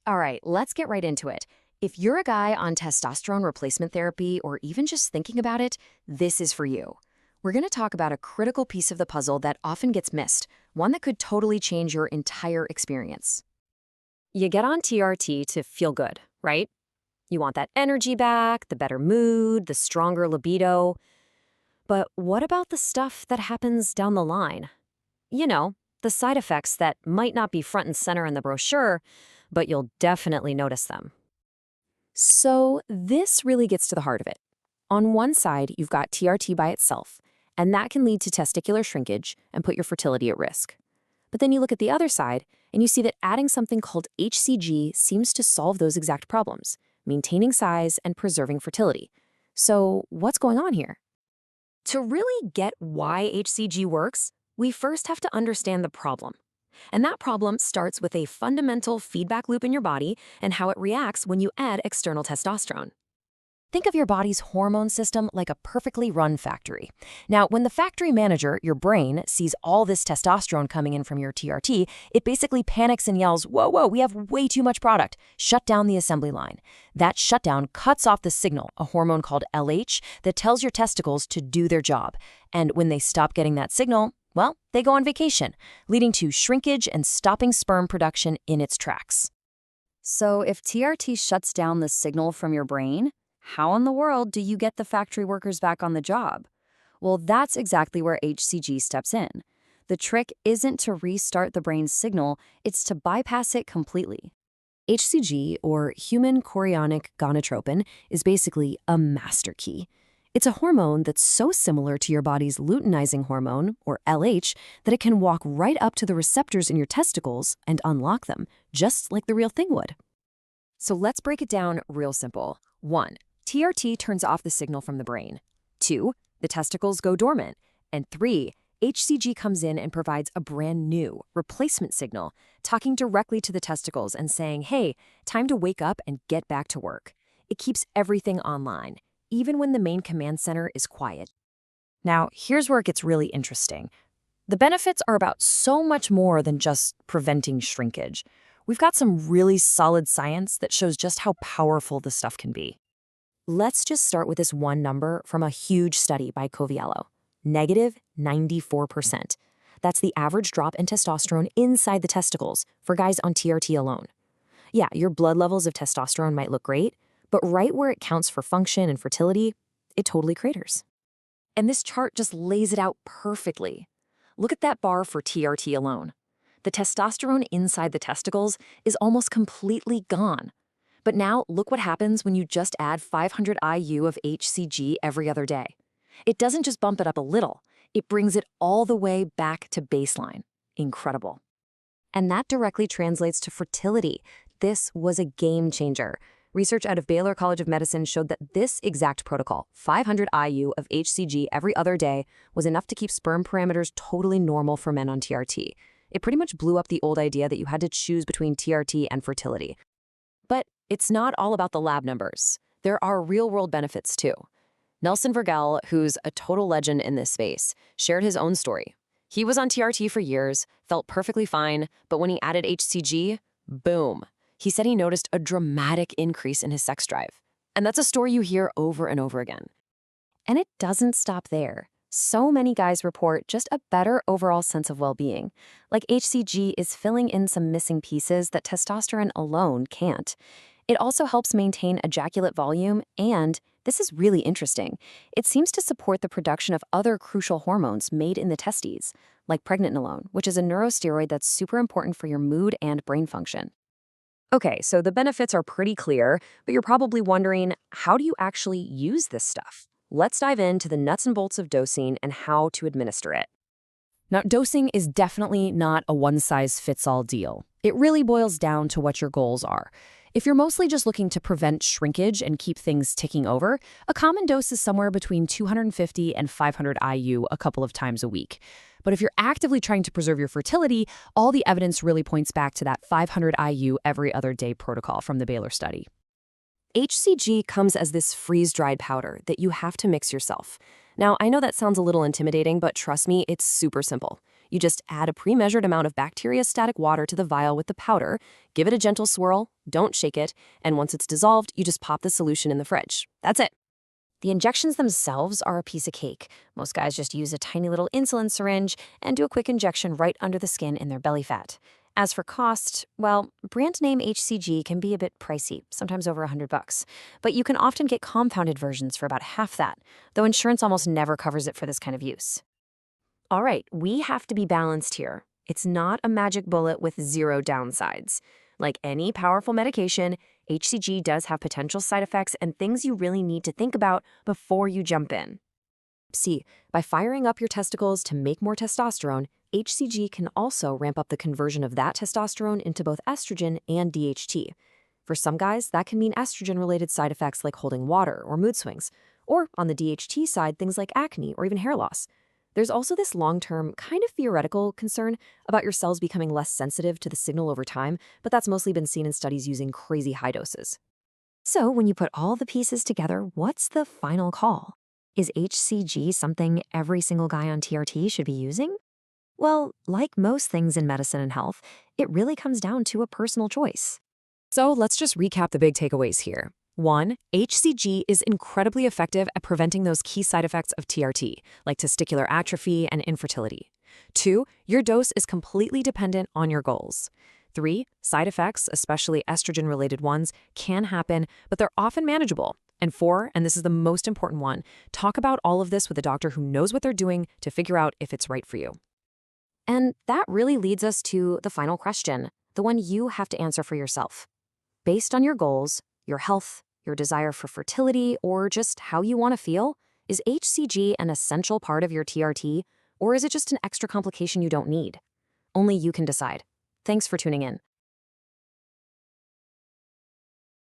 All right, let's get right into it. If you're a guy on testosterone replacement therapy or even just thinking about it, this is for you. We're going to talk about a critical piece of the puzzle that often gets missed, one that could totally change your entire experience. You get on TRT to feel good, right? You want that energy back, the better mood, the stronger libido. But what about the stuff that happens down the line? You know, the side effects that might not be front and center in the brochure, but you'll definitely notice them. So this really gets to the heart of it. On one side, you've got TRT by itself, and that can lead to testicular shrinkage and put your fertility at risk. But then you look at the other side, and you see that adding something called HCG seems to solve those exact problems, maintaining size and preserving fertility. So what's going on here? To really get why HCG works, we first have to understand the problem. And that problem starts with a fundamental feedback loop in your body and how it reacts when you add external testosterone. Think of your body's hormone system like a perfectly run factory. Now, when the factory manager, your brain, sees all this testosterone coming in from your TRT, it basically panics and yells, "Whoa, whoa, we have way too much product. Shut down the assembly line." That shutdown cuts off the signal, a hormone called LH, that tells your testicles to do their job. And when they stop getting that signal, well, they go on vacation, leading to shrinkage and stopping sperm production in its tracks. So if TRT shuts down the signal from your brain, how in the world do you get the factory workers back on the job? Well, that's exactly where HCG steps in. The trick isn't to restart the brain's signal, it's to bypass it completely. HCG, or human chorionic gonadotropin, is basically a master key. It's a hormone that's so similar to your body's luteinizing hormone, or LH, that it can walk right up to the receptors in your testicles and unlock them, just like the real thing would. So let's break it down real simple. 1. TRT turns off the signal from the brain. 2. The testicles go dormant. And 3. HCG comes in and provides a brand new replacement signal, talking directly to the testicles and saying, "Hey, time to wake up and get back to work." It keeps everything online, even when the main command center is quiet. Now, here's where it gets really interesting. The benefits are about so much more than just preventing shrinkage. We've got some really solid science that shows just how powerful this stuff can be. Let's just start with this one number from a huge study by Coviello. -94%. That's the average drop in testosterone inside the testicles for guys on TRT alone. Yeah, your blood levels of testosterone might look great, but right where it counts for function and fertility, it totally craters. And this chart just lays it out perfectly. Look at that bar for TRT alone. The testosterone inside the testicles is almost completely gone. But now look what happens when you just add 500 IU of HCG every other day. It doesn't just bump it up a little, it brings it all the way back to baseline. Incredible. And that directly translates to fertility. This was a game changer. Research out of Baylor College of Medicine showed that this exact protocol, 500 IU of HCG every other day, was enough to keep sperm parameters totally normal for men on TRT. It pretty much blew up the old idea that you had to choose between TRT and fertility. But it's not all about the lab numbers. There are real-world benefits too. Nelson Vergel, who's a total legend in this space, shared his own story. He was on TRT for years, felt perfectly fine, but when he added HCG, boom. He said he noticed a dramatic increase in his sex drive. And that's a story you hear over and over again. And it doesn't stop there. So many guys report just a better overall sense of well-being. Like HCG is filling in some missing pieces that testosterone alone can't. It also helps maintain ejaculate volume and, this is really interesting, it seems to support the production of other crucial hormones made in the testes, like pregnenolone, which is a neurosteroid that's super important for your mood and brain function. Okay, so the benefits are pretty clear, but you're probably wondering, how do you actually use this stuff? Let's dive into the nuts and bolts of dosing and how to administer it. Now, dosing is definitely not a one-size-fits-all deal. It really boils down to what your goals are. If you're mostly just looking to prevent shrinkage and keep things ticking over, a common dose is somewhere between 250 and 500 IU a couple of times a week. But if you're actively trying to preserve your fertility, all the evidence really points back to that 500 IU every other day protocol from the Baylor study. HCG comes as this freeze-dried powder that you have to mix yourself. Now, I know that sounds a little intimidating, but trust me, it's super simple. You just add a pre-measured amount of bacteriostatic water to the vial with the powder, give it a gentle swirl, don't shake it, and once it's dissolved, you just pop the solution in the fridge. That's it. The injections themselves are a piece of cake. Most guys just use a tiny little insulin syringe and do a quick injection right under the skin in their belly fat. As for cost, well, brand name HCG can be a bit pricey, sometimes over $100. But you can often get compounded versions for about half that, though insurance almost never covers it for this kind of use. All right, we have to be balanced here. It's not a magic bullet with zero downsides. Like any powerful medication, HCG does have potential side effects and things you really need to think about before you jump in. See, by firing up your testicles to make more testosterone, HCG can also ramp up the conversion of that testosterone into both estrogen and DHT. For some guys, that can mean estrogen-related side effects like holding water or mood swings, or on the DHT side, things like acne or even hair loss. There's also this long-term, kind of theoretical concern about your cells becoming less sensitive to the signal over time, but that's mostly been seen in studies using crazy high doses. So when you put all the pieces together, what's the final call? Is HCG something every single guy on TRT should be using? Well, like most things in medicine and health, it really comes down to a personal choice. So let's just recap the big takeaways here. 1. HCG is incredibly effective at preventing those key side effects of TRT, like testicular atrophy and infertility. 2. Your dose is completely dependent on your goals. 3. Side effects, especially estrogen-related ones, can happen, but they're often manageable. And 4, and this is the most important one, talk about all of this with a doctor who knows what they're doing to figure out if it's right for you. And that really leads us to the final question, the one you have to answer for yourself. Based on your goals, your health, your desire for fertility, or just how you want to feel, is HCG an essential part of your TRT, or is it just an extra complication you don't need? Only you can decide. Thanks for tuning in.